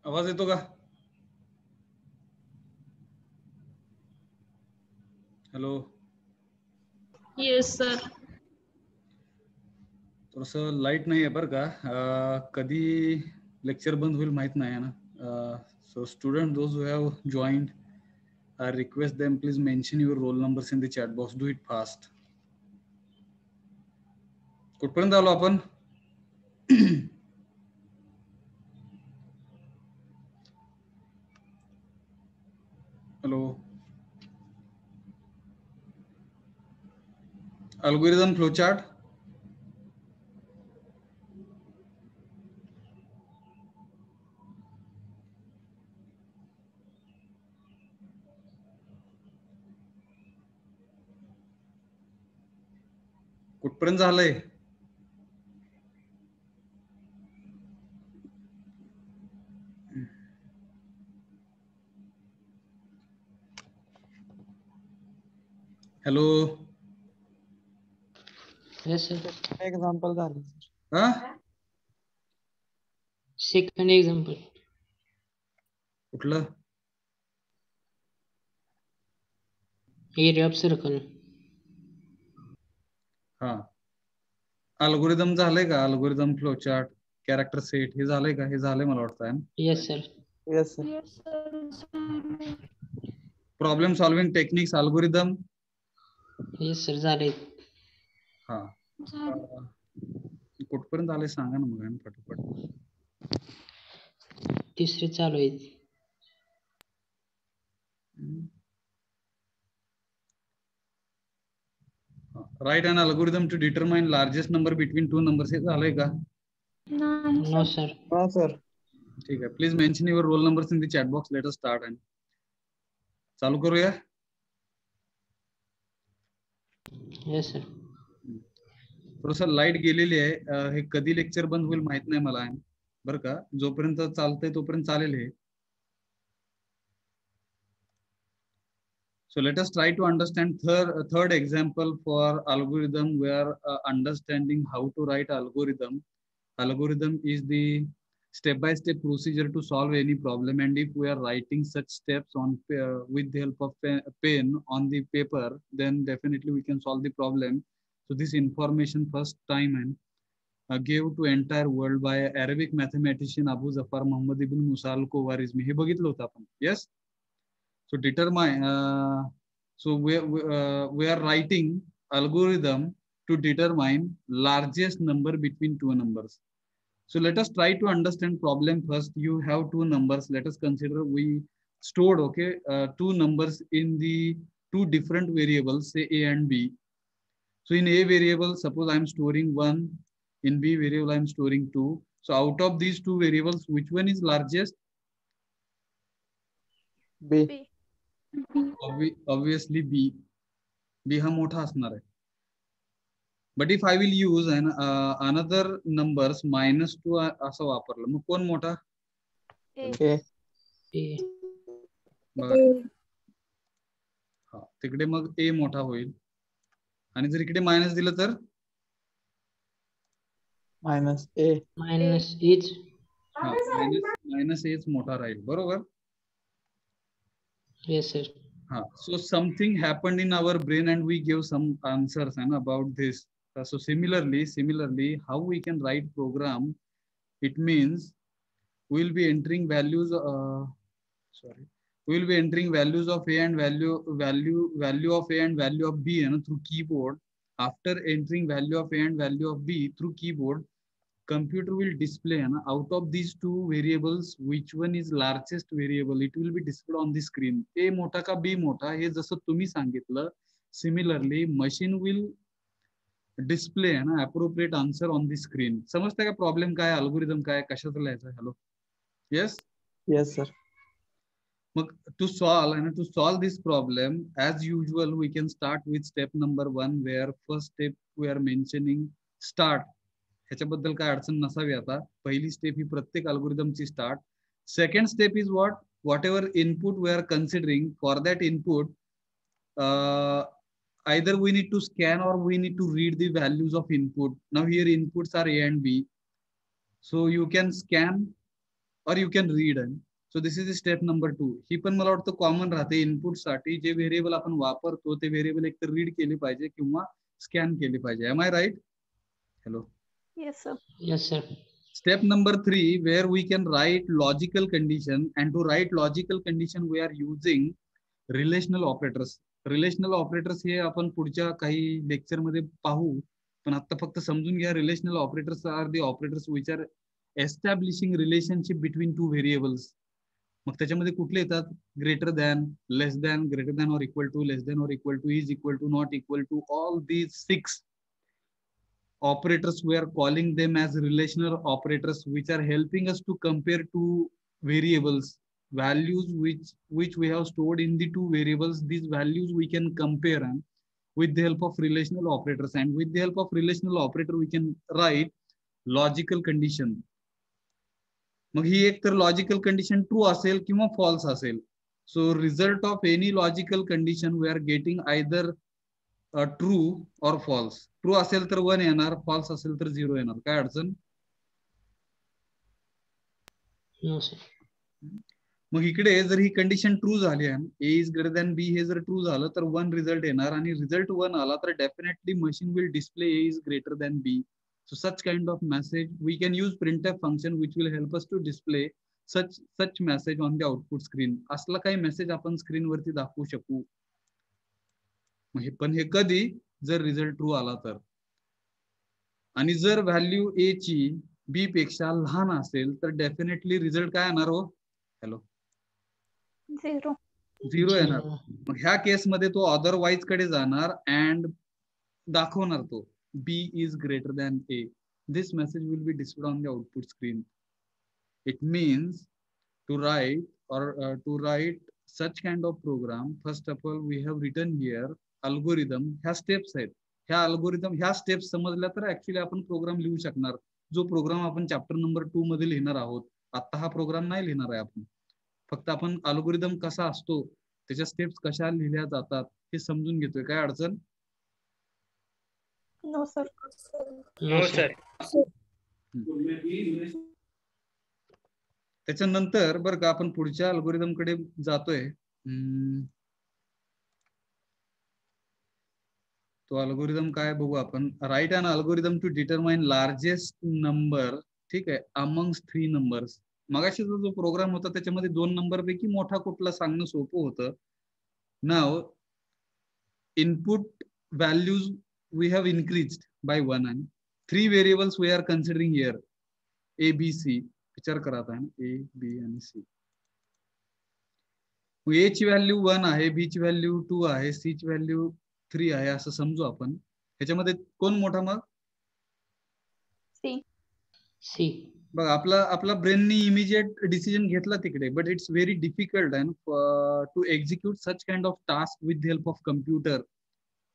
आवाज येतो का? हॅलो. Yes sir. थोडस लाईट नाही आहे बरं का. कधी लेक्चर बंद होईल माहित नाही आहे ना. So student those who have joined, I request them please mention your roll numbers in the chat box. Do it fast. कुठपर्यंत आलो आपण? हॅलो. Algorithm flow chart. कुठपर्यंत झालंय? हॅलो. Yes, sir. Example झालं. हा? Second example. कुठलं? Area of circle. हा. Algorithm झालंय का? Algorithm flow chart, character set हे झालंय का? हे झालंय मला वाटतं. Yes, sir. Yes, sir. Yes sir. Problem solving techniques algorithm. Yes, sir. झाले. हा. कुठपर्यंत आले सांगा ना मग फटाफट. तिसरे चालू आहे. Write an algorithm to determine largest number between two numbers. हे झालंय का? नाही No, sir. sir. No, sir. ठीक आहे. Please mention your roll numbers in the chat box. Let us start. And चालू करूया. Yes, sir. थोडस लाईट गेलेली आहे. हे कधी लेक्चर बंद होईल माहित नाही मला बरं का. जोपर्यंत चालतंय तोपर्यंत चालेल हे. So let us try to understand third example for algorithm where understanding how to write algorithm. Algorithm is the step-by-step procedure to solve any problem, and if we are writing such steps on with the help of pen on the paper, then definitely we can solve the problem. So this information first time and gave to entire world by Arabic mathematician Abu Zafar Muhammad ibn Musa al-Khwarizmi. हे बघितलं होतं आपण. Yes. So determine. So we are writing algorithm to determine largest number between two numbers. So let us try to understand problem first. You have two numbers. Let us consider we stored two numbers in the two different variables, say A and B. So in A variable, suppose I am storing 1. In B variable, I am storing 2. So out of these two variables, which one is largest? B. Obviously B. B हा मोठा असणार आहे. But if I will use another numbers -2 असं वापरलं मग कोण मोठा? A. A. हा तिकडे मग A मोठा होईल. आणि जर इकडे मायनस दिलं तर Minus A. Minus each. हा मायनस Aच मोठा राहील. बरोबर. Yes, sir. So something happened in our brain and we gave some answers about this. So similarly, how we can write program? It means we will be entering values. We will be entering values of A and value of A and value of B through keyboard. After entering value of A and value of B through keyboard, computer will display out of these two variables which one is largest variable. It will be displayed on the screen. A मोठा का B मोठा हे जसं तुम्ही सांगितलं. Similarly, machine will display appropriate answer on the screen. समजते का problem काय, अल्गोरिदम काय, कशाचं लिहायचं? Hello. Yes. Yes, sir. To solve this problem, as usual, we can start with step number 1, where first step we are mentioning start. ह्याच्याबद्दल काय अडचण नसावी. आता पहिली स्टेप ही प्रत्येक अल्गोरिदमची start. Second step is whatever input we are considering. For that input either we need to scan or we need to read the values of input. Now here inputs are A and B. So you can scan और you can read. So this is step number 2. ही पण मला वाटतं common राहते इनपुटसाठी. जे variable आपण वापरतो ते व्हेरिएबल एक तर रीड केले पाहिजे किंवा स्कॅन केले पाहिजे. Am I right? Hello. Yes, sir. Yes, sir. Step number 3, where we can write logical condition, and to write logical condition we are using relational operators. Relational operators हे आपण पुढच्या काही लेक्चर मध्ये पाहू, पण आता फक्त समजून घ्या. Relational operators are the operators which are establishing relationship between two variables. मग त्याच्यामध्ये कुठले येतात? Greater than, less than, greater than और इक्वल टू, लेस दॅन और equal to, is equal to, not equal to. All these 6 operators, we are calling them as relational operators, which are helping us to compare two variables, values which we have stored in the two variables. These values we can compare and with the help of relational operators, and with the help of relational operator we can write logical condition. मग ही एक तर logical condition true असेल किंवा false असेल. So result of any logical condition we are getting either true और false. True असेल तर 1 येणार, फॉल्स असेल तर 0 येणार. काय अडचण? No, sir. मग इकडे जर ही कंडिशन ट्रू झाली आहे, ए इज ग्रेटर दॅन बी, हे जर ट्रू झालं तर 1 रिझल्ट येणार, आणि रिझल्ट 1 आला तर definitely machine will display A is greater than B. So such kind of message we can use printf function which will help us to display such message on the output screen. असला काही message आपण स्क्रीनवरती दाखवू शकू. पण हे कधी? जर result true आला तर. आणि जर व्हॅल्यू ए ची बी पेक्षा लहान असेल तर डेफिनेटली रिझल्ट काय येणार हो? हॅलो. 0. 0 येणार. मग ह्या केसमध्ये तो अदरवाईज कडे जाणार अँड दाखवणार तो B is greater than A. This message will be displayed on the output screen. It means to write such kind of program, first of all we have written here algorithm. ह्या steps आहेत. ह्या steps समजल्या तर actually आपण programme लिहू शकणार. जो programme आपण चॅप्टर नंबर 2 मध्ये लिहिणार आहोत. आता हा प्रोग्राम नाही लिहिणार आहे आपण. फक्त आपण अल्गोरिदम कसा असतो, त्याच्या स्टेप्स कशा लिहिल्या जातात हे समजून घेतोय. काय अडचण? No, sir. No, sir. त्याच्यानंतर बरं का आपण पुढच्या अल्गोरिदम कडे जातोय. तो अल्गोरिदम काय बघू आपण. Write an algorithm to determine largest number, ठीक आहे, अमंग्स 3 नंबर्स. मगाशीचा जो प्रोग्राम होता त्याच्यामध्ये 2 नंबर पैकी मोठा कुठला सांगणं सोपं होतं. नाव input values we have increased by 1 and 3 variables we are considering here, A B C. विचार करा आता, ए बी आणि सी. ए ची व्हॅल्यू 1 आहे, बी ची व्हॅल्यू 2 आहे, सी ची व्हॅल्यू 3 आहे असं समजू आपण. ह्याच्यामध्ये कोण मोठा? मग C. बघ आपला ब्रेननी इमिजिएट डिसिजन घेतला तिकडे, but it's very difficult and to execute such kind of task with the help of computer.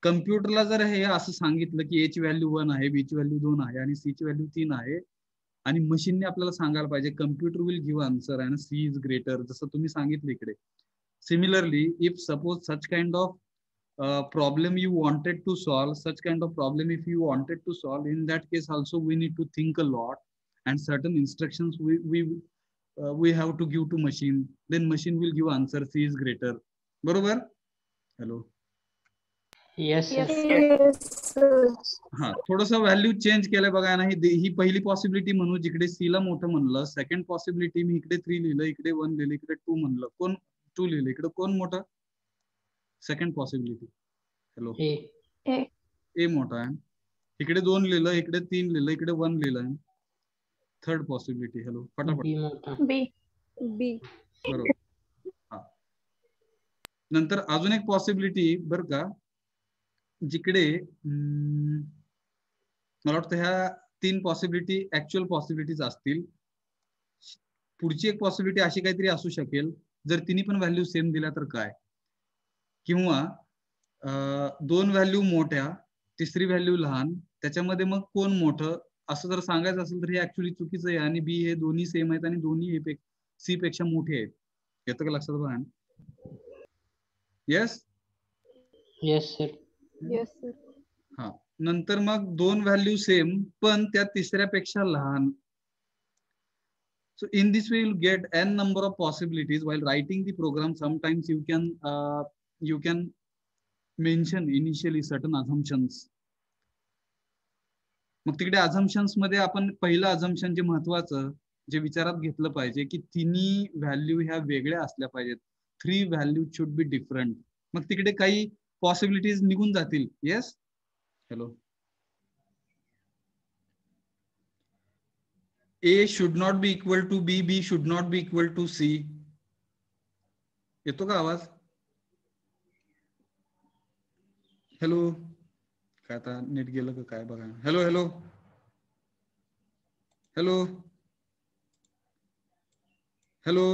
कम्प्युटरला जर हे असं सांगितलं की ए ची व्हॅल्यू 1 आहे, बी ची व्हॅल्यू 2 आहे आणि सी ची व्हॅल्यू 3 आहे, आणि मशीनने आपल्याला सांगायला पाहिजे computer will give answer and C is greater, जसं तुम्ही सांगितलं इकडे. Similarly if suppose such kind of problem you wanted to solve, such kind of problem if you wanted to solve, in that case also we need to think a lot, and certain instructions we have to give to machine, then machine will give answer C is greater. बरोबर? Hello. Yes, sir. हा, थोडंसं value change केलंय बघा ना. ही पहिली possibility म्हणू, जिकडे C ला मोठं म्हणलं. सेकंड पॉसिबिलिटी मी इकडे 3 लिहिलं, इकडे 1 लिहिलं, इकडे 2 म्हणलं. कोण 2 लिहिलं, इकडे कोण मोठं? Second possibility. हॅलो. ए मोठा आहे. इकडे 2 लिहिलं, इकडे 3 लिहिलं, इकडे 1 लिहिलं. Third possibility. हॅलो, फटाफट. B. बरोबर. हा, नंतर अजून एक पॉसिबिलिटी बरं का, जिकडे मला वाटतं ह्या 3 पॉसिबिलिटी ऍक्च्युअल पॉसिबिलिटीज असतील. पुढची एक पॉसिबिलिटी अशी काहीतरी असू शकेल, जर तिन्ही पण व्हॅल्यू सेम दिल्या तर काय, किंवा 2 व्हॅल्यू मोठ्या, तिसरी व्हॅल्यू लहान, त्याच्यामध्ये मग कोण मोठं असं जर सांगायचं असेल तर हे ऍक्च्युअली चुकीचं आहे. आणि बी हे दोन्ही सेम आहेत आणि दोन्ही सी पेक्षा मोठे आहेत. येतं का लक्षात बघा? येस. Yes, sir. हा, नंतर मग 2 व्हॅल्यू सेम पण त्या तिसऱ्यापेक्षा लहान. So in this way, you'll get n number of possibilities while writing the program. Sometimes you can mention initially certain assumptions. मग तिकडे assumptions मध्ये आपण पहिलं assumption जे महत्वाचं जे विचारात घेतलं पाहिजे की तिन्ही व्हॅल्यू ह्या वेगळ्या असल्या पाहिजेत. 3 व्हॅल्यू शुड बी डिफरंट. मग तिकडे काही पॉसिबिलिटीज निघून जातील. Yes. Hello. A should not be equal to B, B should not be equal to C. येतो का आवाज? हॅलो. काय आता नेट गेलं का काय बघा. Hello hello hello hello.